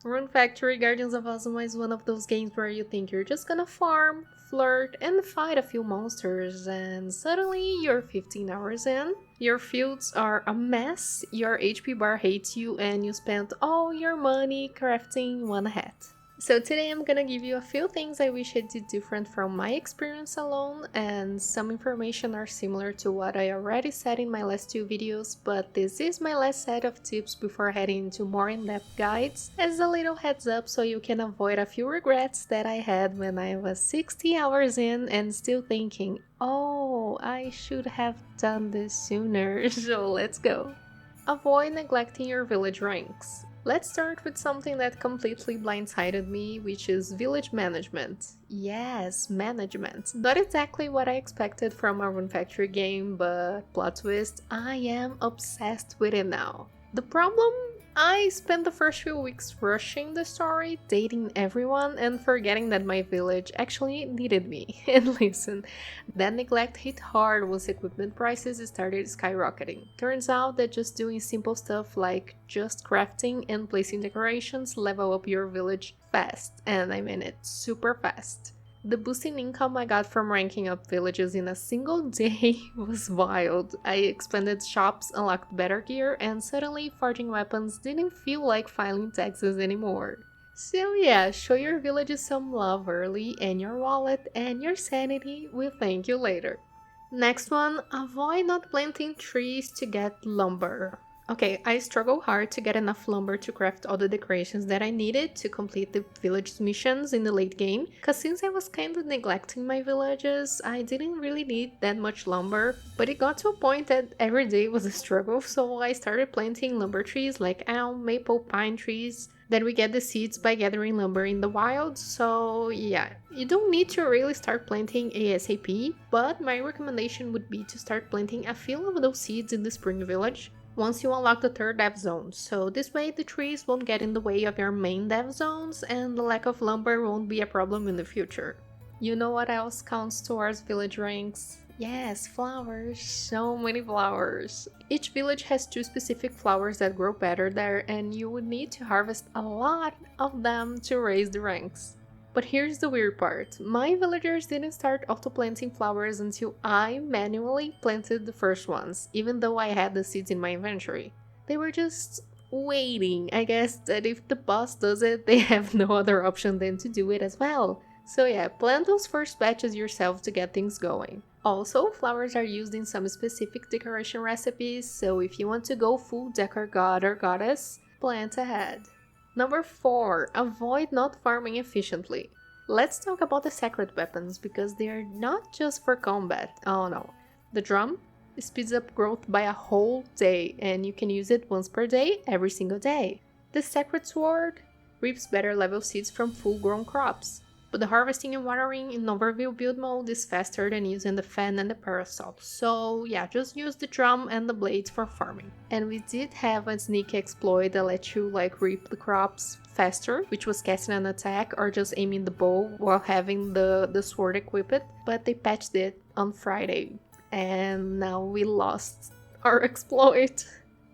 Rune Factory Guardians of Azuma is one of those games where you think you're just gonna farm, flirt, and fight a few monsters, and suddenly you're 15 hours in. Your fields are a mess, your HP bar hates you, and you spent all your money crafting one hat. So today I'm gonna give you a few things I wish I did different from my experience alone, and some information are similar to what I already said in my last two videos, but this is my last set of tips before heading into more in-depth guides, as a little heads up so you can avoid a few regrets that I had when I was 60 hours in and still thinking, oh, I should have done this sooner, so let's go. Avoid neglecting your village ranks. Let's start with something that completely blindsided me, which is village management. Yes, management. Not exactly what I expected from a Rune Factory game, but plot twist, I am obsessed with it now. The problem? I spent the first few weeks rushing the story, dating everyone, and forgetting that my village actually needed me. And listen, that neglect hit hard once equipment prices started skyrocketing. Turns out that just doing simple stuff like just crafting and placing decorations level up your village fast, and I mean it super fast. The boost in income I got from ranking up villages in a single day was wild. I expanded shops, unlocked better gear, and suddenly forging weapons didn't feel like filing taxes anymore. So yeah, show your villages some love early, and your wallet and your sanity will thank you later. Next one, avoid not planting trees to get lumber. Okay, I struggle hard to get enough lumber to craft all the decorations that I needed to complete the village missions in the late game, cause since I was kinda neglecting my villages, I didn't really need that much lumber, but it got to a point that every day was a struggle, so I started planting lumber trees like elm, maple, pine trees. Then we get the seeds by gathering lumber in the wild, so yeah, you don't need to really start planting ASAP, but my recommendation would be to start planting a few of those seeds in the spring village once you unlock the third dev zone, so this way the trees won't get in the way of your main dev zones and the lack of lumber won't be a problem in the future. You know what else counts towards village ranks? Yes, flowers. So many flowers. Each village has two specific flowers that grow better there, and you would need to harvest a lot of them to raise the ranks. But here's the weird part. My villagers didn't start auto-planting flowers until I manually planted the first ones, even though I had the seeds in my inventory. They were just waiting. I guess that if the boss does it, they have no other option than to do it as well. So yeah, plant those first batches yourself to get things going. Also, flowers are used in some specific decoration recipes, so if you want to go full decor god or goddess, plant ahead. Number 4. Avoid not farming efficiently. Let's talk about the sacred weapons because they are not just for combat. Oh no. The drum speeds up growth by a whole day and you can use it once per day every single day. The sacred sword reaps better level seeds from full grown crops. But the harvesting and watering in overview build mode is faster than using the fan and the parasol. So yeah, just use the drum and the blades for farming. And we did have a sneaky exploit that let you like reap the crops faster, which was casting an attack or just aiming the bow while having the sword equipped. But they patched it on Friday and now we lost our exploit.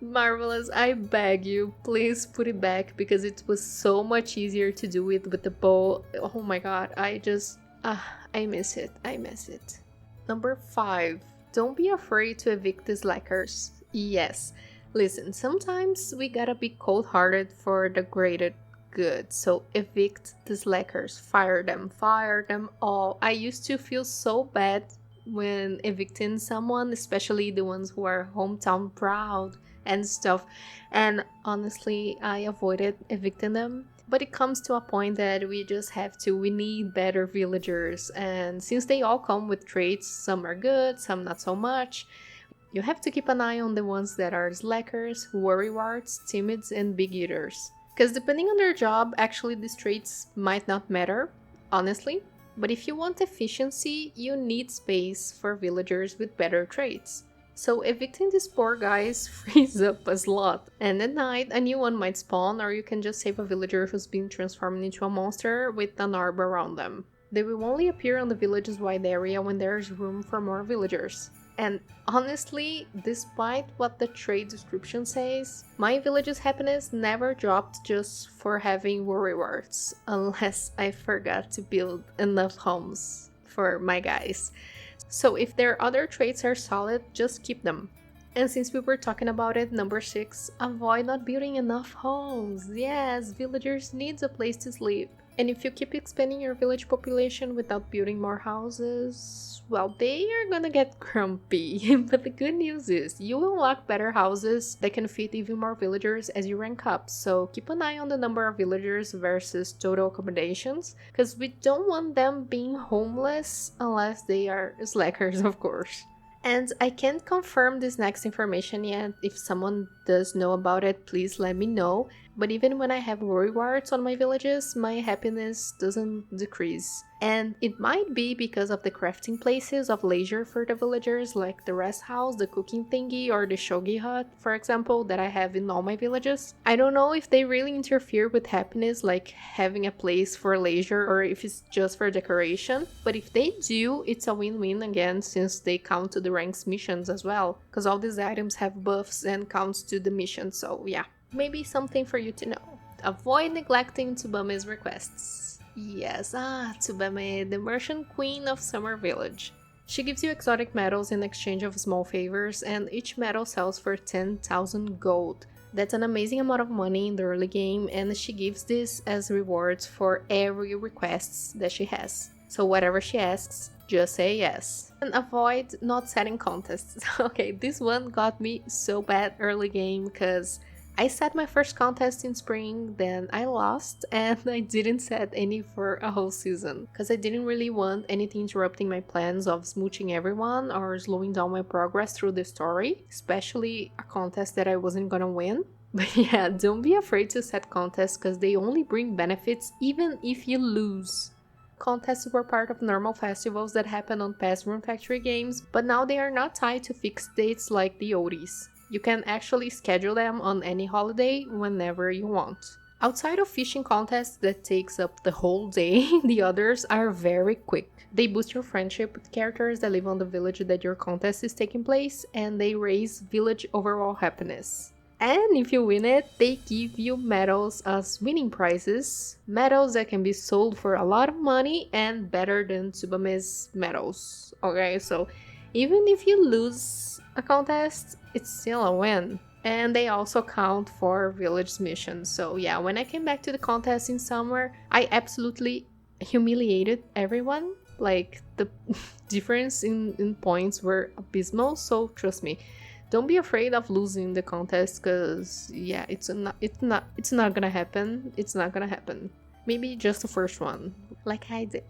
Marvelous, I beg you, please put it back because it was so much easier to do it with the bow. Oh my god, I miss it, I miss it. Number 5, don't be afraid to evict the slackers. Yes, listen, sometimes we gotta be cold-hearted for the greater good, so evict the slackers, fire them all. I used to feel so bad when evicting someone, especially the ones who are hometown proud and stuff, and honestly I avoided evicting them, but it comes to a point that we need better villagers, and since they all come with traits, some are good, some not so much, you have to keep an eye on the ones that are slackers, worrywarts, timids, and big eaters, because depending on their job, actually these traits might not matter, honestly, but if you want efficiency, you need space for villagers with better traits. So evicting these poor guys frees up a slot, and at night a new one might spawn, or you can just save a villager who's been transformed into a monster with an orb around them. They will only appear on the village's wide area when there is room for more villagers. And honestly, despite what the trade description says, my village's happiness never dropped just for having war rewards, unless I forgot to build enough homes for my guys. So if their other traits are solid, just keep them. And since we were talking about it, number 6, avoid not building enough homes. Yes, villagers need a place to sleep. And if you keep expanding your village population without building more houses, well, they are gonna get grumpy. But the good news is, you will unlock better houses that can fit even more villagers as you rank up. So keep an eye on the number of villagers versus total accommodations, because we don't want them being homeless unless they are slackers, of course. And I can't confirm this next information yet. If someone does know about it, please let me know. But even when I have rewards on my villages, my happiness doesn't decrease. And it might be because of the crafting places of leisure for the villagers, like the rest house, the cooking thingy, or the shogi hut, for example, that I have in all my villages. I don't know if they really interfere with happiness, like having a place for leisure, or if it's just for decoration. But if they do, it's a win-win again, since they count to the ranks missions as well, because all these items have buffs and counts to the mission, so yeah. Maybe something for you to know. Avoid neglecting Tsubame's requests. Yes, Tsubame, the merchant queen of Summer Village. She gives you exotic metals in exchange of small favors, and each metal sells for 10,000 gold. That's an amazing amount of money in the early game, and she gives this as rewards for every request that she has. So whatever she asks, just say yes. And avoid not setting contests. Okay, this one got me so bad early game, because I set my first contest in spring, then I lost, and I didn't set any for a whole season, because I didn't really want anything interrupting my plans of smooching everyone or slowing down my progress through the story, especially a contest that I wasn't gonna win. But yeah, don't be afraid to set contests, because they only bring benefits even if you lose. Contests were part of normal festivals that happen on past Rune Factory games, but now they are not tied to fixed dates like the oldies. You can actually schedule them on any holiday whenever you want. Outside of fishing contests that takes up the whole day, the others are very quick. They boost your friendship with characters that live on the village that your contest is taking place, and they raise village overall happiness. And if you win it, they give you medals as winning prizes. Medals that can be sold for a lot of money and better than Tsubame's medals. Okay, so even if you lose a contest, it's still a win. And they also count for village missions. So yeah, when I came back to the contest in summer, I absolutely humiliated everyone. Like, the difference in points were abysmal, so trust me. Don't be afraid of losing the contest, because yeah, it's not gonna happen. It's not gonna happen. Maybe just the first one, like I did.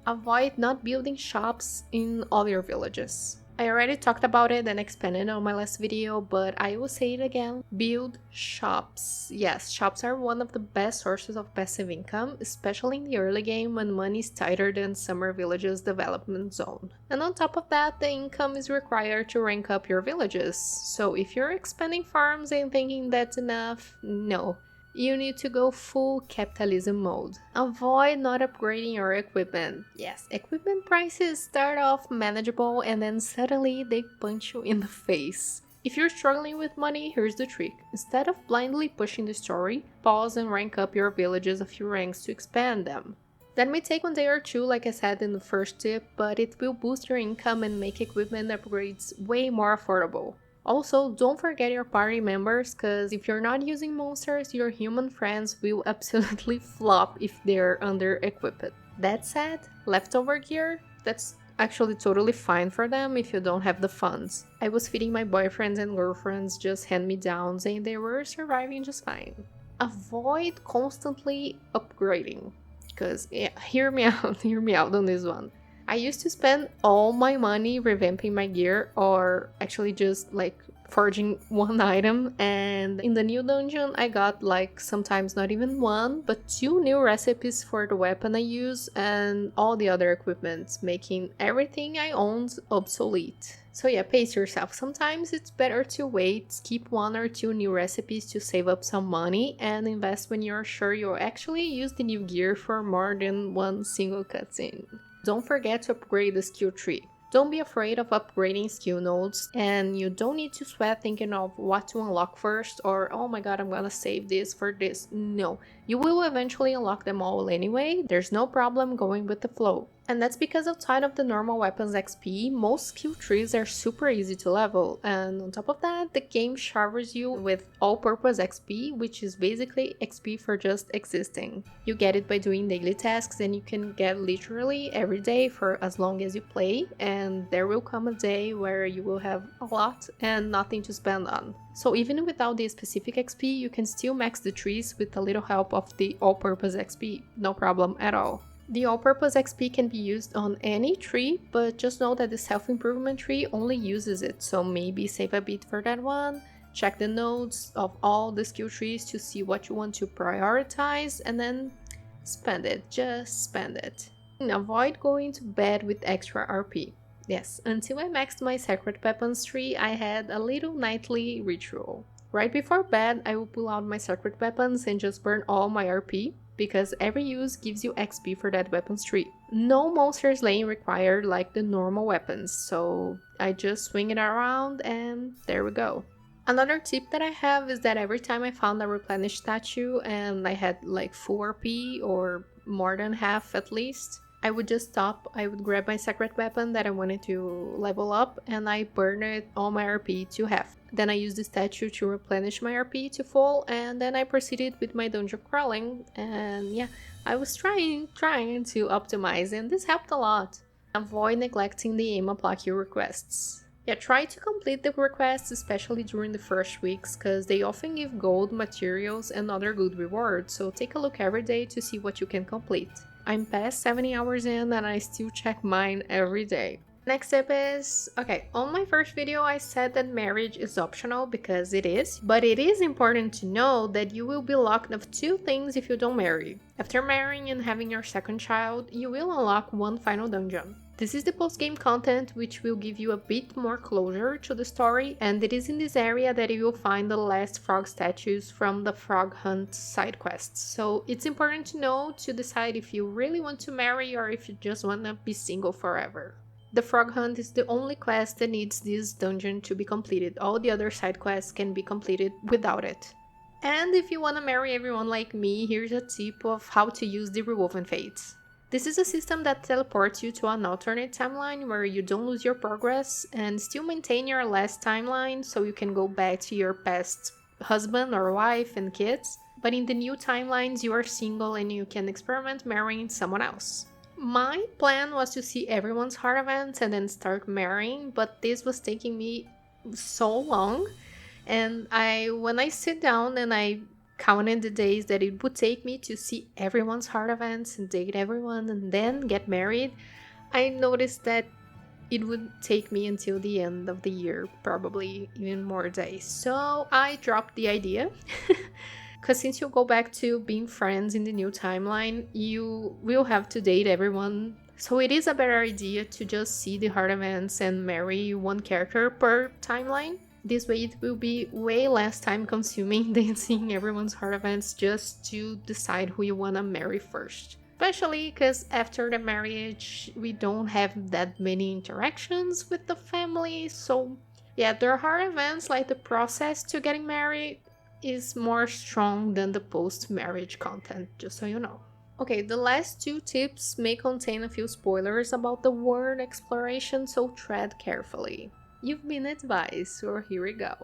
Avoid not building shops in all your villages. I already talked about it and expanded on my last video, but I will say it again. Build shops. Yes, shops are one of the best sources of passive income, especially in the early game when money is tighter than Summer Village's development zone. And on top of that, the income is required to rank up your villages. So if you're expanding farms and thinking that's enough, no. You need to go full capitalism mode. Avoid not upgrading your equipment. Yes, equipment prices start off manageable and then suddenly they punch you in the face. If you're struggling with money, here's the trick. Instead of blindly pushing the story, pause and rank up your villages a few ranks to expand them. That may take 1 day or 2, like I said in the first tip, but it will boost your income and make equipment upgrades way more affordable. Also, don't forget your party members, because if you're not using monsters, your human friends will absolutely flop if they're under-equipped. That said, leftover gear, that's actually totally fine for them if you don't have the funds. I was feeding my boyfriends and girlfriends just hand-me-downs and they were surviving just fine. Avoid constantly upgrading, because yeah, hear me out on this one. I used to spend all my money revamping my gear, or actually just like forging one item, and in the new dungeon I got like sometimes not even 1 but 2 new recipes for the weapon I use and all the other equipment, making everything I owned obsolete. So yeah, pace yourself. Sometimes it's better to wait, keep 1 or 2 new recipes to save up some money, and invest when you're sure you'll actually use the new gear for more than one single cutscene. Don't forget to upgrade the skill tree. Don't be afraid of upgrading skill nodes, and you don't need to sweat thinking of what to unlock first or oh my god, I'm gonna save this for this. No, you will eventually unlock them all anyway, there's no problem going with the flow. And that's because outside of the normal weapons XP, most skill trees are super easy to level, and on top of that, the game showers you with all-purpose XP, which is basically XP for just existing. You get it by doing daily tasks, and you can get literally every day for as long as you play, and there will come a day where you will have a lot and nothing to spend on. So even without the specific XP, you can still max the trees with a little help of the all-purpose XP, no problem at all. The all-purpose XP can be used on any tree, but just know that the self-improvement tree only uses it, so maybe save a bit for that one, check the nodes of all the skill trees to see what you want to prioritize, and then spend it, just spend it. And avoid going to bed with extra RP. Yes, until I maxed my sacred weapons tree, I had a little nightly ritual. Right before bed, I will pull out my sacred weapons and just burn all my RP, because every use gives you XP for that weapons tree. No monster slaying required like the normal weapons, so I just swing it around and there we go. Another tip that I have is that every time I found a replenished statue and I had like full RP or more than half at least, I would just stop, I would grab my sacred weapon that I wanted to level up and I burn it all my RP to half. Then I used the statue to replenish my RP to full, and then I proceeded with my dungeon crawling, and yeah, I was trying to optimize, and this helped a lot. Avoid neglecting the Plaque requests. Yeah, try to complete the requests, especially during the first weeks, because they often give gold, materials, and other good rewards, so take a look every day to see what you can complete. I'm past 70 hours in and I still check mine every day. Next tip is, okay, on my first video I said that marriage is optional because it is, but it is important to know that you will be locked of 2 things if you don't marry. After marrying and having your second child, you will unlock one final dungeon. This is the post-game content, which will give you a bit more closure to the story, and it is in this area that you will find the last frog statues from the frog hunt side quests. So it's important to know to decide if you really want to marry or if you just want to be single forever. The frog hunt is the only quest that needs this dungeon to be completed. All the other side quests can be completed without it. And if you want to marry everyone like me, here's a tip of how to use the Rewoven Fates. This is a system that teleports you to an alternate timeline where you don't lose your progress and still maintain your last timeline so you can go back to your past husband or wife and kids. But in the new timelines, you are single and you can experiment marrying someone else. My plan was to see everyone's heart events and then start marrying, but this was taking me so long, and when I sit down and I counted the days that it would take me to see everyone's heart events and date everyone and then get married, I noticed that it would take me until the end of the year, probably even more days. So I dropped the idea. Because since you go back to being friends in the new timeline, you will have to date everyone. So it is a better idea to just see the heart events and marry one character per timeline. This way it will be way less time consuming than seeing everyone's heart events just to decide who you want to marry first. Especially because after the marriage, we don't have that many interactions with the family. So yeah, their heart events, like the process to getting married, is more strong than the post-marriage content, just so you know. Okay, the last 2 tips may contain a few spoilers about the world exploration, so tread carefully. You've been advised, so here we go.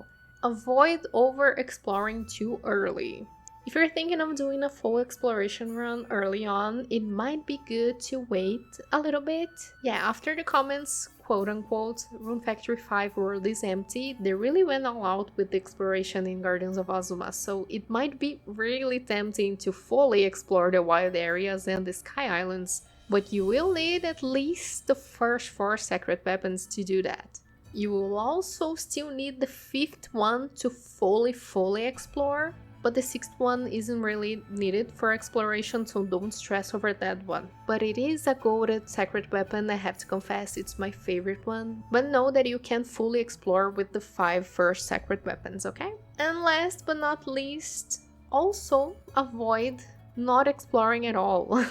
Avoid over-exploring too early. If you're thinking of doing a full exploration run early on, it might be good to wait a little bit. Yeah, after the comments, quote-unquote, Rune Factory 5 world is empty, they really went all out with the exploration in Guardians of Azuma, so it might be really tempting to fully explore the wild areas and the Sky Islands, but you will need at least the first 4 sacred weapons to do that. You will also still need the 5th one to fully explore, but the 6th one isn't really needed for exploration, so don't stress over that one. But it is a golded sacred weapon, I have to confess, it's my favorite one. But know that you can fully explore with the 5 first sacred weapons, okay? And last but not least, also avoid not exploring at all.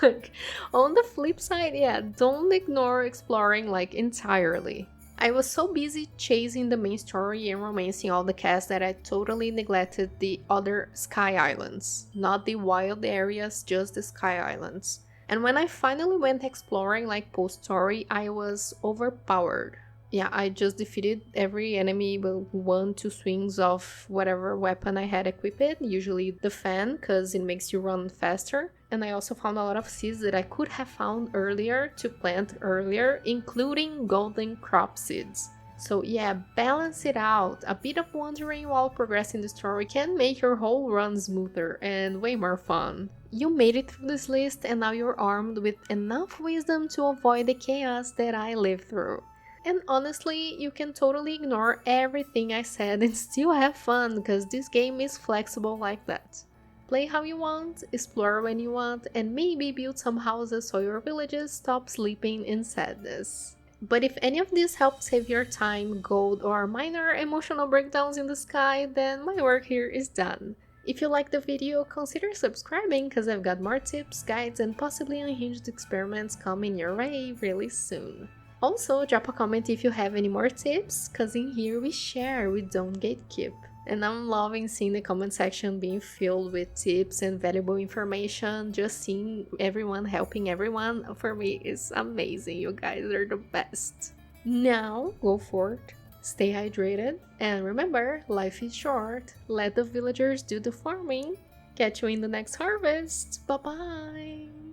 Like, on the flip side, yeah, don't ignore exploring like entirely. I was so busy chasing the main story and romancing all the cast that I totally neglected the other Sky Islands. Not the wild areas, just the Sky Islands. And when I finally went exploring like post-story, I was overpowered. Yeah, I just defeated every enemy with 1-2 swings of whatever weapon I had equipped, usually the fan, because it makes you run faster. And I also found a lot of seeds that I could have found earlier to plant earlier, including golden crop seeds. So yeah, balance it out. A bit of wandering while progressing the story can make your whole run smoother and way more fun. You made it through this list and now you're armed with enough wisdom to avoid the chaos that I lived through. And honestly, you can totally ignore everything I said and still have fun because this game is flexible like that. Play how you want, explore when you want, and maybe build some houses so your villages stop sleeping in sadness. But if any of this helped save your time, gold, or minor emotional breakdowns in the sky, then my work here is done. If you liked the video, consider subscribing because I've got more tips, guides, and possibly unhinged experiments coming your way really soon. Also, drop a comment if you have any more tips, cause in here we share, we don't gatekeep. And I'm loving seeing the comment section being filled with tips and valuable information. Just seeing everyone helping everyone, for me, is amazing. You guys are the best. Now, go forth, stay hydrated, and remember, life is short. Let the villagers do the farming. Catch you in the next harvest. Bye bye!